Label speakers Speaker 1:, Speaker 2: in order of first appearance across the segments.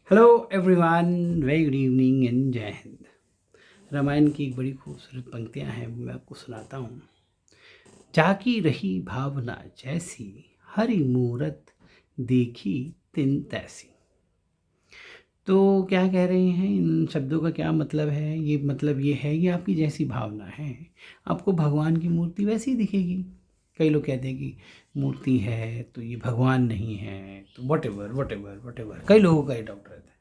Speaker 1: Hello everyone, very good evening and जय हिंद। रामायण की एक बड़ी खूबसूरत पंक्तियां हैं, वो मैं आपको सुनाता हूँ। जाकी रही भावना जैसी, हरि मूरत देखी तिन तैसी। तो क्या कह रहे हैं, इन शब्दों का क्या मतलब है? ये मतलब ये है कि आपकी जैसी भावना है, आपको भगवान की मूर्ति वैसी ही दिखेगी। कई लोग कहते हैं कि मूर्ति है तो ये भगवान नहीं है, तो what ever what ever what ever, कई लोगों का ये डाउट रहता है।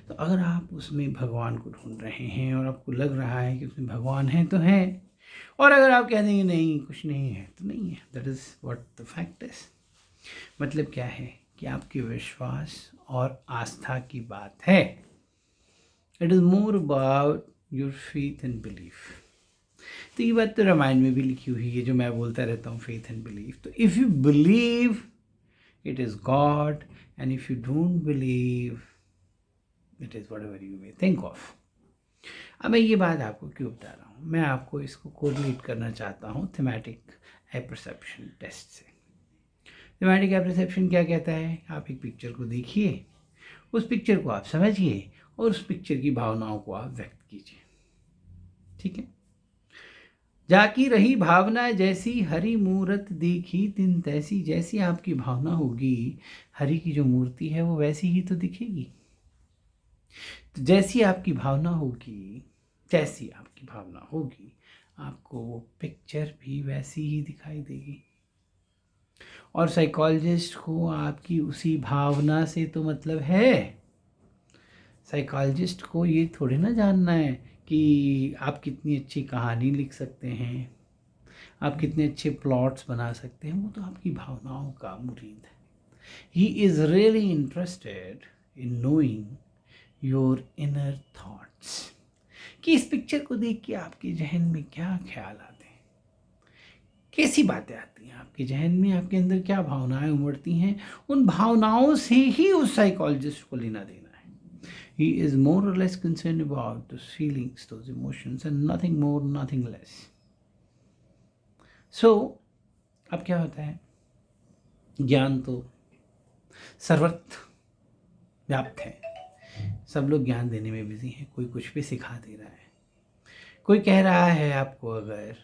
Speaker 1: तो अगर आप उसमें भगवान को ढूंढ रहे हैं और आपको लग रहा है कि उसमें भगवान है तो है, और अगर आप कह देंगे नहीं कुछ नहीं है तो नहीं है। That is what the fact is. मतलब क्या है कि आपके विश्वास और आस्था की बात है। It is more about your faith and belief. तो ये बात तो रामायण में भी लिखी हुई है, जो मैं बोलता रहता हूँ, फेथ एंड बिलीफ। तो if you believe it is God, and if you don't believe it is what ever you may think of. अब मैं ये बात आपको क्यों बता रहा हूँ, मैं आपको इसको कोरिलेट करना चाहता हूँ थीमेटिक एपरसेप्शन टेस्ट से। थीमेटिक एपरसेप्शन क्या कहता है? आप एक पिक्चर को देखिए, उस पिक्चर को आप समझिए और उस पिक्चर की भावनाओं को आप व्यक्त कीजिए। ठीक है? जाकी रही भावना जैसी, हरि मूरत देखी तिन तैसी। जैसी आपकी भावना होगी, हरि की जो मूर्ति है वो वैसी ही तो दिखेगी। तो जैसी आपकी भावना होगी, जैसी आपकी भावना होगी, आपको वो पिक्चर भी वैसी ही दिखाई देगी। और साइकोलॉजिस्ट को आपकी उसी भावना से तो मतलब है। साइकोलॉजिस्ट को ये थोड़ी ना जानना है कि आप कितनी अच्छी कहानी लिख सकते हैं, आप कितने अच्छे प्लॉट्स बना सकते हैं। वो तो आपकी भावनाओं का मुरीद है। He is really interested in knowing your inner thoughts, कि इस पिक्चर को देख के आपके जहन में क्या ख्याल आते हैं, कैसी बातें आती हैं आपके जहन में, आपके अंदर क्या भावनाएं उमड़ती हैं। उन भावनाओं से ही उस साइकोलॉजिस्ट को लेना देना है। ही is more or less concern about those feelings, those emotions, and nothing more nothing less. So अब क्या होता है, ज्ञान तो सर्वत्र व्याप्त है। सब लोग ज्ञान देने में बिजी हैं, कोई कुछ भी सिखा दे रहा है। कोई कह रहा है आपको अगर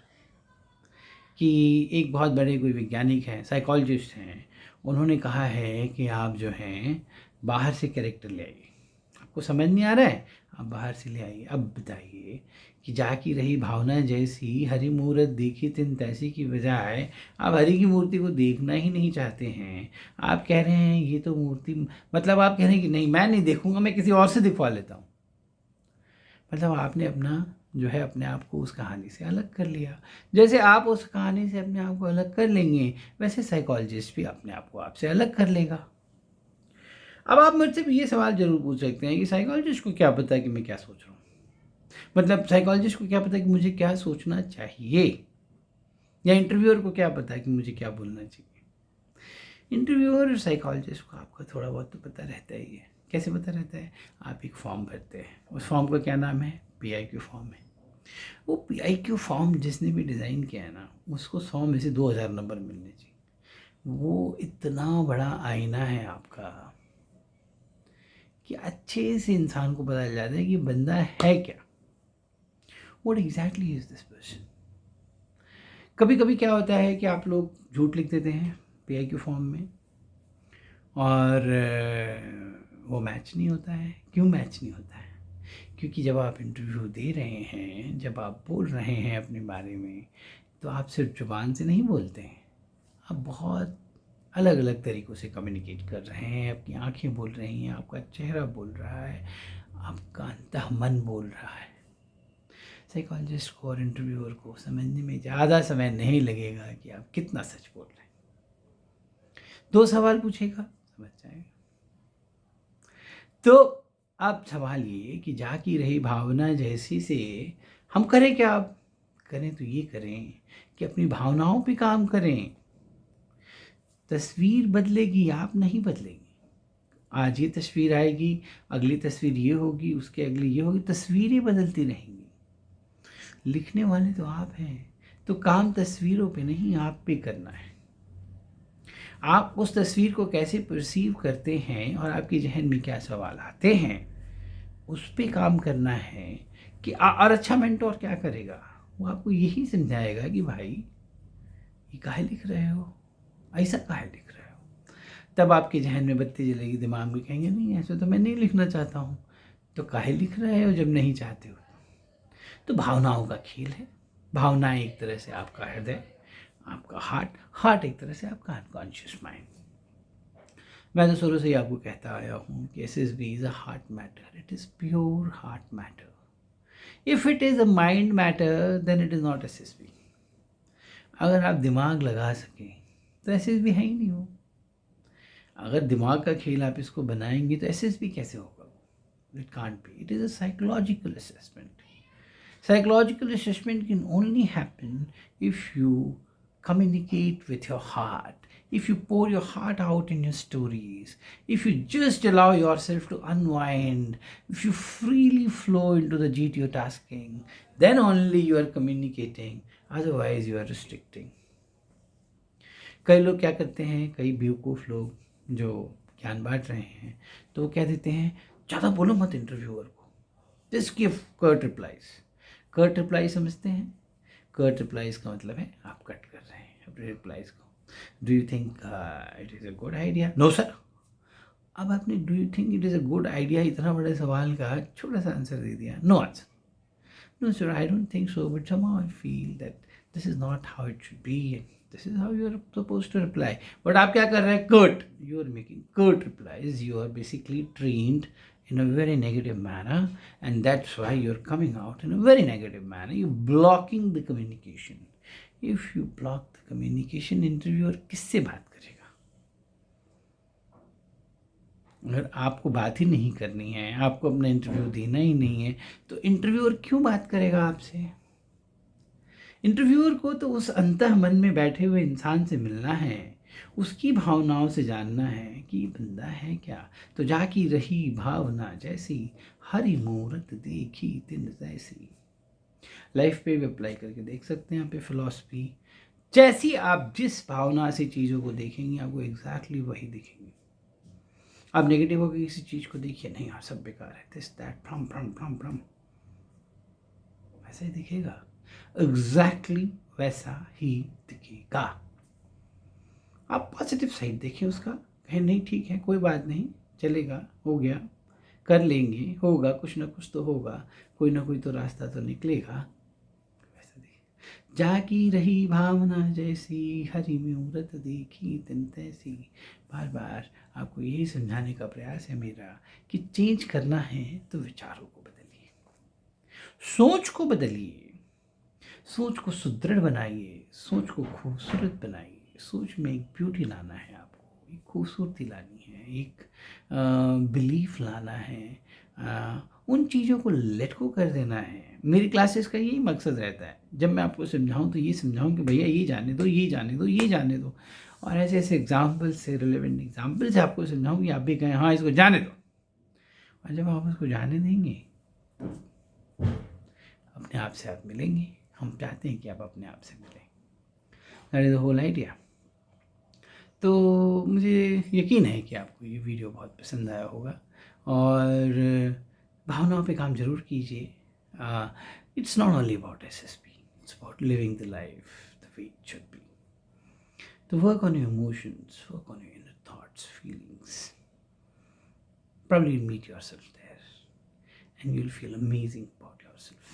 Speaker 1: कि एक बहुत बड़े कोई वैज्ञानिक हैं, साइकोलॉजिस्ट हैं, उन्होंने कहा है कि आप जो हैं बाहर से कैरेक्टर ले आइए। आपको समझ नहीं आ रहा है, आप बाहर से ले आइए। अब बताइए कि जाकी रही भावना जैसी, हरि मूरत देखी तिन तैसी की बजाय आप हरि की मूर्ति को देखना ही नहीं चाहते हैं। आप कह रहे हैं ये तो मूर्ति, मतलब आप कह रहे हैं कि नहीं मैं नहीं देखूंगा, मैं किसी और से दिखवा लेता हूँ। मतलब आपने अपना जो है अपने आप को उस कहानी से अलग कर लिया। जैसे आप उस कहानी से अपने आप को अलग कर लेंगे, वैसे साइकोलॉजिस्ट भी अपने आप को आपसे अलग कर लेगा। अब आप मुझसे भी ये सवाल जरूर पूछ सकते हैं कि साइकोलॉजिस्ट को क्या पता कि मैं क्या सोच रहा हूँ, मतलब साइकोलॉजिस्ट को क्या पता कि मुझे क्या सोचना चाहिए, या इंटरव्यूअर को क्या पता कि मुझे क्या बोलना चाहिए। इंटरव्यूअर और साइकोलॉजिस्ट को आपका थोड़ा बहुत तो पता रहता ही है। कैसे पता रहता है? आप एक फॉर्म भरते हैं, उस फॉर्म का क्या नाम है? PIQ फॉर्म है। वो PIQ फॉर्म जिसने भी डिज़ाइन किया है ना, उसको 100 में से 2000 नंबर मिलने चाहिए। वो इतना बड़ा आईना है आपका कि अच्छे से इंसान को पता चल जाता है कि बंदा है क्या, what exactly is this person. कभी कभी क्या होता है कि आप लोग झूठ लिख देते हैं PIQ फॉर्म में, और वो मैच नहीं होता है। क्यों मैच नहीं होता है? क्योंकि जब आप इंटरव्यू दे रहे हैं, जब आप बोल रहे हैं अपने बारे में, तो आप सिर्फ जुबान से नहीं बोलते हैं, आप बहुत अलग अलग तरीक़ों से कम्युनिकेट कर रहे हैं। आपकी आंखें बोल रही हैं, आपका चेहरा बोल रहा है, आपका अंतः मन बोल रहा है। साइकोलॉजिस्ट को और इंटरव्यूअर को समझने में ज़्यादा समय नहीं लगेगा कि आप कितना सच बोल रहे हैं। 2 सवाल पूछेगा, समझ जाएगा। तो अब सवाल ये कि जाकी रही भावना जैसी से हम करें क्या? अब करें तो ये करें कि अपनी भावनाओं पे काम करें। तस्वीर बदलेगी, आप नहीं बदलेंगे। आज ये तस्वीर आएगी, अगली तस्वीर ये होगी, उसके अगली ये होगी, तस्वीरें बदलती रहेंगी। लिखने वाले तो आप हैं, तो काम तस्वीरों पे नहीं आप पे करना है। आप उस तस्वीर को कैसे परसीव करते हैं और आपके जहन में क्या सवाल आते हैं, उस पे काम करना है कि और अच्छा मेंटोर क्या करेगा, वो आपको यही समझाएगा कि भाई ये काहे लिख रहे हो, ऐसा काहे लिख रहे हो। तब आपके जहन में बत्ती जलेगी, दिमाग में कहेंगे नहीं ऐसा तो मैं नहीं लिखना चाहता हूँ, तो काहे लिख रहे हो जब नहीं चाहते हो। तो भावनाओं का खेल है। भावनाएं एक तरह से आपका हृदय, आपका हार्ट एक तरह से आपका अनकॉन्शियस माइंड। मैं तो शुरू से ही आपको कहता आया हूँ कि SSB is a heart matter, it is pure heart matter. If it is a mind matter then it is not SSB। अगर आप दिमाग लगा सकें तो SSB है ही नहीं हो। अगर दिमाग का खेल आप इसको बनाएंगे तो SSB कैसे होगा। It can't be, it is a psychological assessment. Psychological assessment can only happen if you communicate with your heart, if you pour your heart out in your stories, if you just allow yourself to unwind, if you freely flow into the GTO tasking, then only you are communicating, otherwise you are restricting. कई लोग क्या करते हैं, कई बेवकूफ़ लोग जो ज्ञान बांट रहे हैं, तो वो कह देते हैं ज़्यादा बोलो मत इंटरव्यूअर को, just give curt replies. Curt reply समझते हैं, कर्ट रिप्लाइज का मतलब है आप कट कर रहे हैं अपने रिप्लाइज को। Do you think it is a good idea? No sir. अब आपने do you think it is a good idea इतना बड़े सवाल का छोटा सा आंसर दे दिया, no answer. No sir, I don't think so, but somehow I feel that this is not how it should be and this is how you are supposed to reply. But आप क्या कर रहे हैं? Curt. You are making curt replies. You are basically trained in a very negative manner, and that's why you're coming out in a very negative manner. You're blocking the communication. If you block the communication, interviewer किससे बात करेगा? अगर आपको बात ही नहीं करनी है, आपको अपना इंटरव्यू देना ही नहीं है, तो इंटरव्यूअर क्यों बात करेगा आपसे। इंटरव्यूअर को तो उस अंतः मन में बैठे हुए इंसान से मिलना है, उसकी भावनाओं से जानना है कि बंदा है क्या। तो जाकी रही भावना जैसी, हरी मूरत देखी तिन तैसी। लाइफ पे भी अप्लाई करके देख सकते हैं। यहाँ पे फिलॉसफी, जैसी आप जिस भावना से चीज़ों को देखेंगे आपको एग्जैक्टली वही दिखेंगे। आप नेगेटिव होकर किसी चीज़ को देखिए, नहीं यार सब बेकार है, this that from from from from, ऐसा ही दिखेगा, एग्जैक्टली वैसा ही दिखेगा। आप पॉजिटिव साइड देखिए उसका, कहें नहीं ठीक है कोई बात नहीं, चलेगा, हो गया, कर लेंगे, होगा कुछ ना कुछ तो होगा, कोई ना कोई तो रास्ता तो निकलेगा। वैसा देखिए, जाकी रही भावना जैसी, हरी मूरत देखी तिन तैसी। बार बार आपको यही समझाने का प्रयास है मेरा कि चेंज करना है तो विचारों को बदलिए, सोच को बदलिए, सोच को सुदृढ़ बनाइए, सोच को खूबसूरत बनाइए। सोच में एक ब्यूटी लाना है आपको, एक खूबसूरती लानी है, एक बिलीफ लाना है, उन चीज़ों को लेट को कर देना है। मेरी क्लासेस का यही मकसद रहता है, जब मैं आपको समझाऊं तो ये समझाऊं कि भैया ये जाने दो, ये जाने दो, ये जाने दो, और ऐसे ऐसे एग्जाम्पल से, रिलेवेंट एग्जाम्पल से आपको समझाऊं कि आप भी कहें हाँ इसको जाने दो। और जब आप उसको जाने देंगे अपने आप से आप मिलेंगे। हम चाहते हैं कि आप अपने आप से मिलें, that is the whole idea. तो मुझे यकीन है कि आपको ये वीडियो बहुत पसंद आया होगा, और भावनाओं पे काम ज़रूर कीजिए। It's not only about SSB, it's about living the life the way it should be. तो work on your emotions, work on your inner thoughts, feelings, probably you'll meet yourself there and you'll feel amazing about yourself.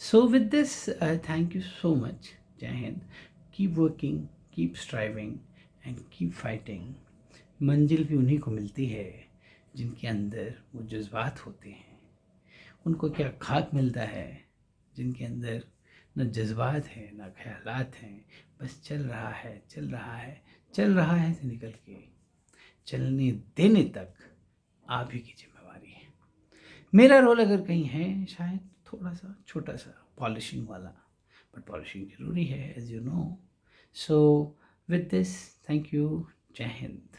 Speaker 1: So with this, thank you so much. Jai Hind. Keep working, keep striving and keep fighting. मंजिल भी उन्हीं को मिलती है जिनके अंदर वो जज्बात होते हैं। उनको क्या खाक मिलता है जिनके अंदर न जज्बात हैं न ख्यालात हैं, बस चल रहा है चल रहा है चल रहा है से निकल के चलने देने तक आप ही की जिम्मेवारी है। मेरा रोल अगर कहीं है शायद थोड़ा सा छोटा सा पॉलिशिंग वाला, बट पॉलिशिंग जरूरी है as you know. So with this, thank you, जय हिंद।